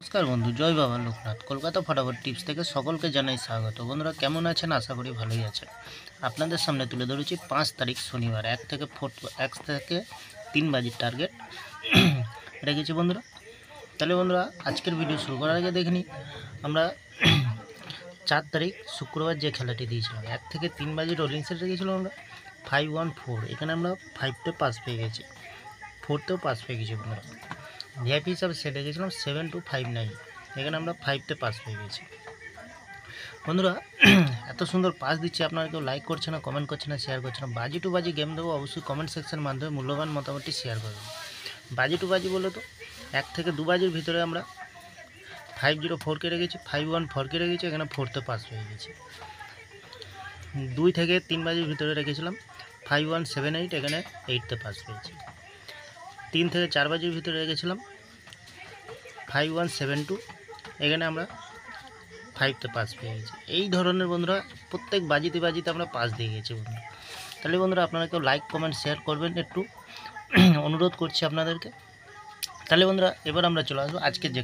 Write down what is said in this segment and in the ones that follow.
নমস্কার বন্ধু, জয় বাবা লোকনাথ। কলকাতা ফটাফট টিপস থেকে সকলকে জানাই স্বাগত। বন্ধুরা কেমন আছেন? আশা করি ভালোই আছেন। আপনাদের সামনে তুলে ধরেছি 5 তারিখ শনিবার 1 থেকে 3 বাজির টার্গেট রেখেছি বন্ধুরা। তাহলে বন্ধুরা আজকের ভিডিও শুরু করার আগে দেখে নিই আমরা 4 তারিখ শুক্রবার যে খেলাটি দিয়েছিলাম 1 থেকে 3 বাজির রোলিং সেট রেখেছিলাম আমরা 5-1-4। এখানে আমরা 5তে পাস পেয়ে গেছি, 4তেও পাস পেয়ে গেছি বন্ধুরা। ভিআইপি হিসাবে সেট রেখেছিলাম 7-2-5-9, এখানে আমরা 5তে পাস পেয়ে গেছি বন্ধুরা। এত সুন্দর পাস দিচ্ছি, আপনারা কেউ লাইক করছে না, কমেন্ট করছে না, শেয়ার করছে না। বাজি টু বাজি গেম দেবো, অবশ্যই কমেন্ট সেকশনের মাধ্যমে মূল্যবান মতামতটি শেয়ার করবেন। বাজি টু বাজি বলে তো 1 থেকে 2 বাজির ভিতরে আমরা 5-0-4কে রেখেছি, 5-1-4কে রেখেছি, এখানে 4তে পাস পেয়ে গেছি। 2 থেকে 3 বাজির ভিতরে রেখেছিলাম 5-1-7-8, এখানে 8তে পাস পেয়েছি। 3 থেকে 4 বাজির ভিতরে রেখেছিলাম 5-1-7-2, এখানে আমরা 5তে পাস পেয়ে গেছি। এই ধরনের বন্ধুরা প্রত্যেক বাজিতে আমরা পাস দিয়ে গেছি বন্ধুরা। তাহলে বন্ধুরা আপনারা কেউ লাইক কমেন্ট শেয়ার করবেন, একটু অনুরোধ করছি আপনাদেরকে। তাহলে বন্ধুরা এবার আমরা চলে আসবো আজকের যে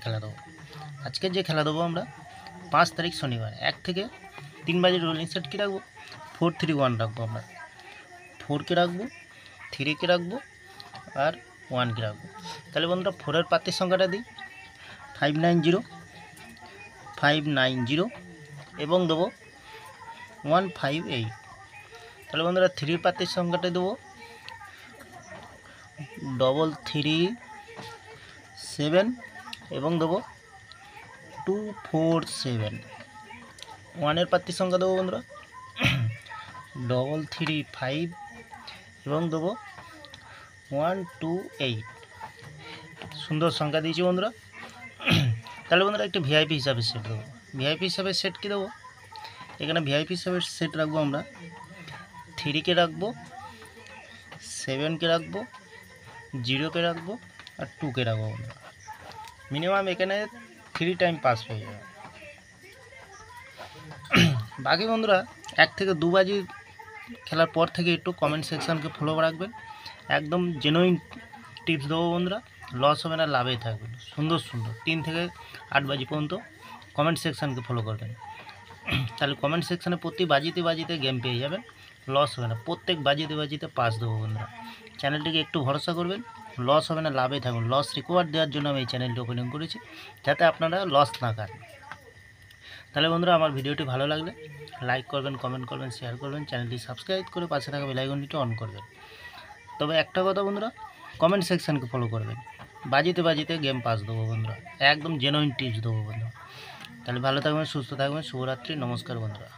খেলা দেবো আমরা 5 তারিখ শনিবার 1 থেকে 3 বাজির রোলিং সেট কী রাখবো? 4-3-1 রাখবো আমরা। 4কে রাখবো, 3কে রাখবো আর 1কে রাখবো। তাহলে বন্ধুরা 4-এর প্রার্থীর সংখ্যাটা দিই 590 এবং দেবো 158। তাহলে বন্ধুরা 3-র প্রার্থীর সংখ্যাটা দেবো 337 এবং দেবো 247। 1-এর প্রার্থীর সংখ্যা দেবো বন্ধুরা 335 এবং দেবো 128। সুন্দর সংখ্যা দিয়েছি বন্ধুরা। তাহলে বন্ধুরা একটু ভিআইপি হিসাবে সেট দেবো। ভিআইপি হিসাবে সেট কী দেবো? এখানে ভিআইপি হিসাবে সেট রাখবো আমরা 3কে রাখবো, 7কে রাখবো, 0কে রাখবো আর 2কে রাখবো বন্ধুরা। মিনিমাম এখানে 3 টাইম পাস হয়ে যাবে। বাকি বন্ধুরা 1 থেকে 2 বাজি খেলার পর থেকে একটু কমেন্ট সেকশানকে ফলো রাখবেন। একদম জেনুইন টিপস দেবো বন্ধুরা, লস হবে না, লাভেই থাকবেন। সুন্দর 3 থেকে 8 বাজি পর্যন্ত কমেন্ট সেকশানকে ফলো করবেন। তাহলে কমেন্ট সেকশানে প্রতি বাজিতে গেম পেয়ে যাবেন, লস হবে না। প্রত্যেক বাজিতে পাস দেবো বন্ধুরা। চ্যানেলটিকে একটু ভরসা করবেন, লস হবে না, লাভেই থাকবেন। লস রিকভার দেওয়ার জন্য আমি এই চ্যানেলটি ওপেনিং করেছি, যাতে আপনারা লস না খান। তাহলে বন্ধুরা আমার ভিডিওটি ভালো লাগলে লাইক করবেন, কমেন্ট করবেন, শেয়ার করবেন, চ্যানেলটি সাবস্ক্রাইব করে পাশে থাকা বেল আইকনটি অন করবেন। তবে একটা কথা বন্ধুরা, কমেন্ট সেকশানকে ফলো করবেন। বাজিতে গেম পাস দেবো বন্ধুরা, একদম জেনুইন টিপস দেবো বন্ধুরা। তাহলে ভালো থাকবেন, সুস্থ থাকবেন, শুভরাত্রি, নমস্কার বন্ধুরা।